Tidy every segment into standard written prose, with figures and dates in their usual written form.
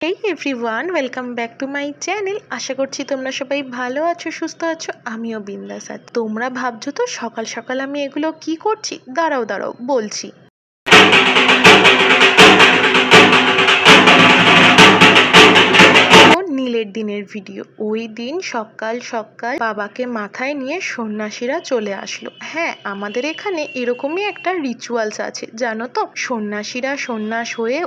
Hey everyone, welcome back to my channel. আশা করছি তোমরা সবাই ভালো আছো, সুস্থ আছো। আমিও বিন্দাস আছি। তোমরা ভাবছো তো সকাল সকাল আমি এগুলো কি করছি? দাঁড়াও বলছি। নীলের দিনের ভিডিও। ওই দিন সকাল সকাল বাবাকে মাথায় নিয়ে সন্ন্যাসীরা চলে আসলো। হ্যাঁ, আমাদের এখানে এরকমই একটা রিচুয়ালস আছে, জানো তো। সন্ন্যাসীরা সন্ন্যাস হয়ে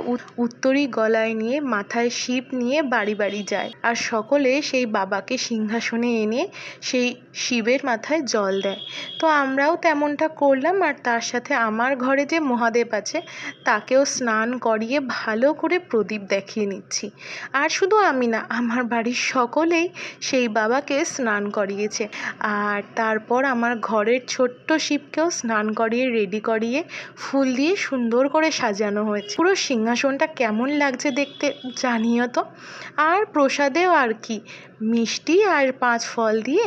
উত্তরী গলায় নিয়ে মাথায় শিব নিয়ে বাড়ি বাড়ি যায়, আর সকলে সেই বাবাকে সিংহাসনে এনে সেই শিবের মাথায় জল দেয়। তো আমরাও তেমনটা করলাম, আর তার সাথে আমার ঘরে যে মহাদেব আছে তাকেও স্নান করিয়ে ভালো করে প্রদীপ দেখিয়ে নিচ্ছি। আর শুধু আমি না, আমার বাড়ির সকলেই সেই বাবাকে স্নান করিয়েছে। আর তারপর আমার ঘরের ছোট্ট শিবকেও স্নান করিয়ে রেডি করিয়ে ফুল দিয়ে সুন্দর করে সাজানো হয়েছে। পুরো সিংহাসনটা কেমন লাগছে দেখতে জানিও তো। আর প্রসাদেও আর কি, মিষ্টি আর 5 ফল দিয়ে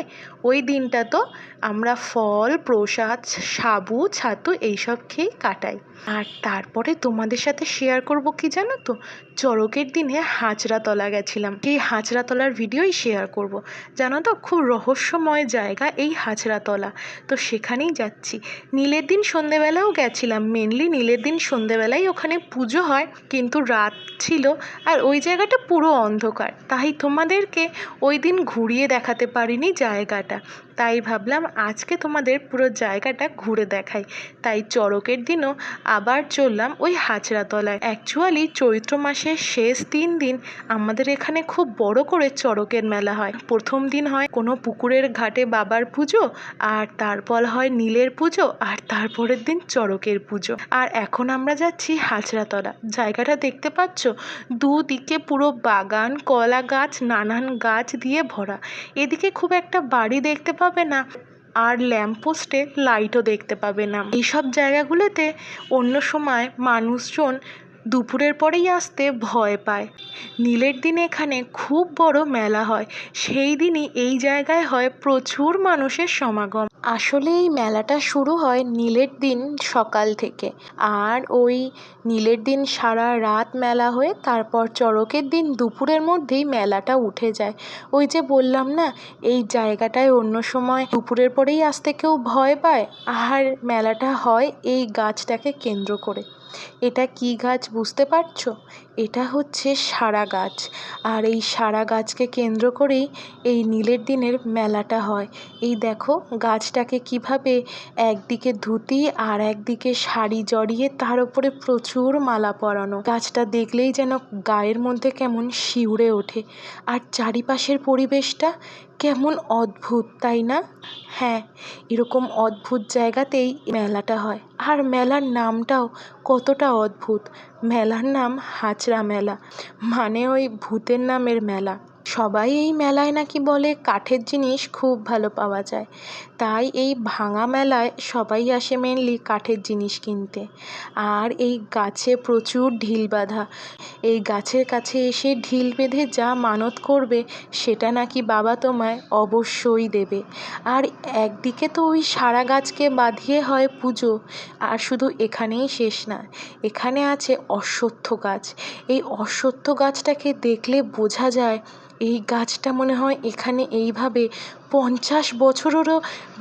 ওই দিনটা তো আমরা ফল, প্রসাদ, সাবু, ছাতু এইসব খেয়ে কাটাই। আর তারপরে তোমাদের সাথে শেয়ার করব কি জানো তো, চড়কের দিনে হাজরাতলা গেছিলাম। এই হাজরাতলার ভিডিওই শেয়ার করব। জানো তো, খুব রহস্যময় জায়গা এই হাজরাতলা। তো সেখানেই যাচ্ছি। নীলের দিন সন্ধেবেলাও গেছিলাম। মেনলি নীলের দিন সন্ধেবেলাই ওখানে পুজো হয়, কিন্তু রাত ছিল আর ওই জায়গাটা পুরো অন্ধকার, তাই তোমাদেরকে ওই দিন ঘুরিয়ে দেখাতে পারিনি জায়গাটা। তাই ভাবলাম আজকে তোমাদের পুরো জায়গাটা ঘুরে দেখাই। তাই চড়কের দিনও আবার চললাম ওই হাজরাতলায়। অ্যাকচুয়ালি চৈত্র মাসের শেষ 3 দিন আমাদের এখানে খুব বড় করে চড়কের মেলা হয়। প্রথম দিন হয় কোনো পুকুরের ঘাটে বাবার পুজো, আর তারপর হয় নীলের পুজো, আর তারপরের দিন চড়কের পুজো। আর এখন আমরা যাচ্ছি হাজরাতলা। জায়গাটা দেখতে পাচ্ছ, দুদিকে পুরো বাগান, কলা গাছ, নানান গাছ দিয়ে ভরা। এদিকে খুব একটা বাড়ি দেখতে পাবে না, আর ল্যাম্পপোস্টে লাইটও দেখতে পাবে না। এইসব জায়গাগুলোতে অন্য সময় মানুষজন দুপুরের পরেই আসতে ভয় পায়। নীলের দিনে এখানে খুব বড় মেলা হয়। সেই দিনই এই জায়গায় হয় প্রচুর মানুষের সমাগম। আসলে এই মেলাটা শুরু হয় নীলের দিন সকাল থেকে, আর ওই নীলের দিন সারা রাত মেলা হয়ে তারপর চড়কের দিন দুপুরের মধ্যেই মেলাটা উঠে যায়। ওই যে বললাম না, এই জায়গাটায় অন্য সময় দুপুরের পরেই আসতে কেউ ভয় পায়। আর মেলাটা হয় এই গাছটাকে কেন্দ্র করে। এটা কি গাছ বুঝতে পারছো? এটা হচ্ছে সারা গাছ। আর এই সারা গাছকে কেন্দ্র করেই এই নীলের দিনের মেলাটা হয়। এই দেখো গাছটাকে কিভাবে একদিকে ধুতি আর একদিকে শাড়ি জড়িয়ে তার উপরে প্রচুর মালা পরানো। গাছটা দেখলেই যেন গায়ের মধ্যে কেমন শিউরে ওঠে। আর চারিপাশের পরিবেশটা কেমন অদ্ভুত, তাই না? হ্যাঁ, এরকম অদ্ভুত জায়গাতেই মেলাটা হয়। আর মেলার নামটাও কতটা অদ্ভুত। মেলার নাম হাজরা মেলা, মানে ওই ভূতের নামের মেলা। সবাই এই মেলায় নাকি বলে কাঠের জিনিস খুব ভালো পাওয়া যায়, তাই এই ভাঙা মেলায় সবাই আসে মেনলি কাঠের জিনিস কিনতে। আর এই গাছে প্রচুর ঢিল বাঁধা। এই গাছের কাছে এসে ঢিল বেঁধে যা মানত করবে সেটা নাকি বাবা তোমায় অবশ্যই দেবে। আর একদিকে তো ওই সারা গাছকে বাঁধিয়ে হয় পুজো। আর শুধু এখানেই শেষ না, এখানে আছে অশ্বত্থ গাছ। এই অশ্বত্থ গাছটাকে দেখলে বোঝা যায় এই গাছটা মনে হয় এখানে এইভাবে 50 বছরেরও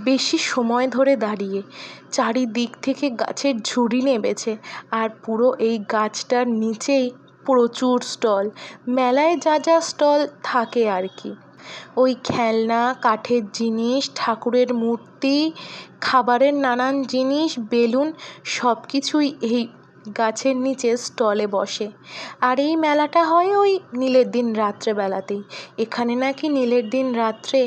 বেশি সময় ধরে দাঁড়িয়ে। চারিদিক থেকে গাছের ঝুড়ি নেমেছে, আর পুরো এই গাছটার নিচেই প্রচুর স্টল। মেলায় যা যা স্টল থাকে আর কি, ওই খেলনা, কাঠের জিনিস, ঠাকুরের মূর্তি, খাবারের নানান জিনিস, বেলুন, সব কিছুই এই গাছের নিচে স্টলে বসে। আর এই মেলাটা হয় ওই নীলের দিন রাত্রেবেলাতেই। এখানে নাকি নীলের দিন রাত্রে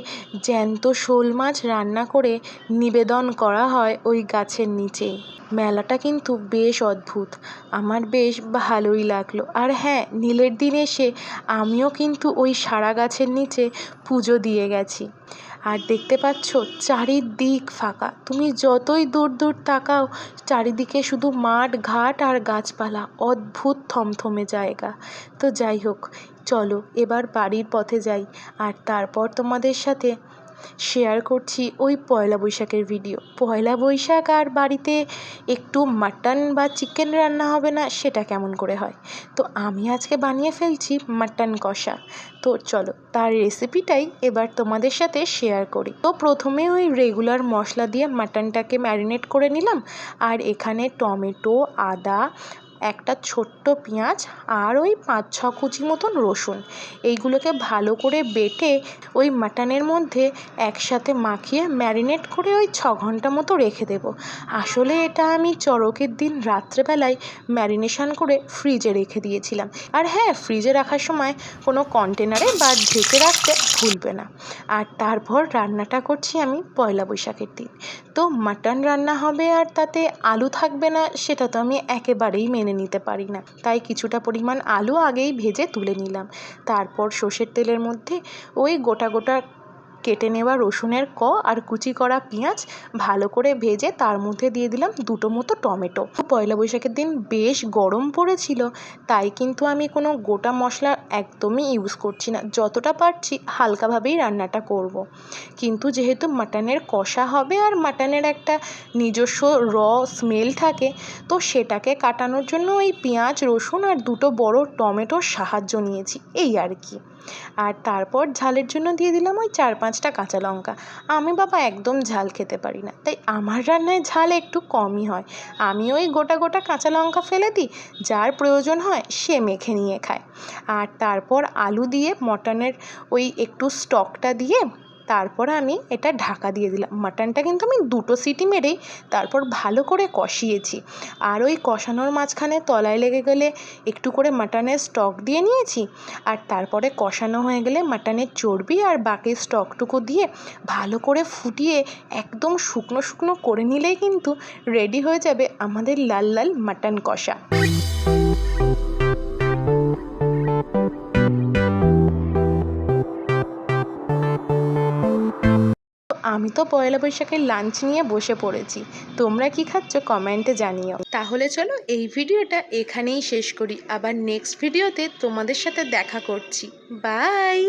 জ্যান্ত শোল মাছ রান্না করে নিবেদন করা হয় ওই গাছের নিচেই। মেলাটা কিন্তু বেশ অদ্ভুত, আমার বেশ ভালোই লাগলো। আর হ্যাঁ, নীলের দিন এসে আমিও কিন্তু ওই সারা গাছের নিচে পুজো দিয়ে গেছি। আর দেখতে পাচ্ছ চারিদিক ফাঁকা। তুমি যতই দূর দূর তাকাও চারিদিকে শুধু মাঠ, ঘাট আর গাছপালা। অদ্ভুত থমথমে জায়গা। তো যাই হোক, চলো এবার বাড়ির পথে যাই, আর তারপর তোমাদের সাথে শেয়ার করছি ওই পয়লা বৈশাখের ভিডিও। পয়লা বৈশাখ আর বাড়িতে একটু মাটন বা চিকেন রান্না হবে না, সেটা কেমন করে হয়? তো আমি আজকে বানিয়ে ফেলছি মাটন কষা। তো চলো তার রেসিপিটাই এবার তোমাদের সাথে শেয়ার করি। তো প্রথমে ওই রেগুলার মশলা দিয়ে মাটনটাকে ম্যারিনেট করে নিলাম। আর এখানে টমেটো, আদা, একটা ছোট্ট পেঁয়াজ আর ওই 5-6 কুচি মতন রসুন, এইগুলোকে ভালো করে বেটে ওই মাটনের মধ্যে একসাথে মাখিয়ে ম্যারিনেট করে ওই 6 ঘন্টা মতো রেখে দেবো। আসলে এটা আমি চড়কের দিন রাত্রেবেলায় ম্যারিনেশন করে ফ্রিজে রেখে দিয়েছিলাম। আর হ্যাঁ, ফ্রিজে রাখার সময় কোনো কন্টেনারে বা ঢেকে রাখতে ভুলবে না। আর তারপর রান্নাটা করছি আমি পয়লা বৈশাখের দিন। তো মাটন রান্না হবে আর তাতে আলু থাকবে না, সেটা তো আমি একেবারেই মেনে নিতে পারি না। তাই কিছুটা পরিমাণ আলু আগেই ভেজে তুলে নিলাম। তারপর সর্ষের তেলের মধ্যে ওই গোটা গোটা কেটে নেওয়া রসুনের আর কুচি করা পেঁয়াজ ভালো করে ভেজে তার মধ্যে দিয়ে দিলাম 2টো মতো টমেটো। পয়লা বৈশাখের দিন বেশ গরম পড়েছিল, তাই কিন্তু আমি কোনো গোটা মশলা একদমই ইউজ করছি না। যতটা পারছি হালকাভাবেই রান্নাটা করব। কিন্তু যেহেতু মাটনের কষা হবে আর মাটনের একটা নিজস্ব স্মেল থাকে, তো সেটাকে কাটানোর জন্য ওই পেঁয়াজ, রসুন আর 2টো বড় টমেটোর সাহায্য নিয়েছি, এই আর কি। আর তারপর ঝালের জন্য দিয়ে দিলাম ওই 4-5টা কাঁচা লঙ্কা। আমি বাবা একদম ঝাল খেতে পারি না, তাই আমার রান্নায় ঝাল একটু কমই হয়। আমি ওই গোটা গোটা কাঁচা লঙ্কা ফেলে দিই, যার প্রয়োজন হয় সে মেখে নিয়ে খায়। আর তারপর আলু দিয়ে মটনের ওই একটু স্টকটা দিয়ে তারপর আমি এটা ঢাকা দিয়ে দিলাম। মাটনটা কিন্তু আমি 2টো সিটি মেরেই তারপর ভালো করে কষিয়েছি। আর ওই কষানোর মাঝখানে তলায় লেগে গেলে একটু করে মাটনের স্টক দিয়ে নিয়েছি। আর তারপরে কষানো হয়ে গেলে মাটনের চর্বি আর বাকি স্টকটুকু দিয়ে ভালো করে ফুটিয়ে একদম শুকনো শুকনো করে নিলেই কিন্তু রেডি হয়ে যাবে আমাদের লাল লাল মাটন কষা। আমি তো পয়লা বৈশাখের লাঞ্চ নিয়ে বসে পড়েছি। তোমরা কি খাচ্ছ কমেন্টে জানিও। তাহলে চলো এই ভিডিওটা এখানেই শেষ করি। আবার নেক্সট ভিডিওতে তোমাদের সাথে দেখা করছি। বাই।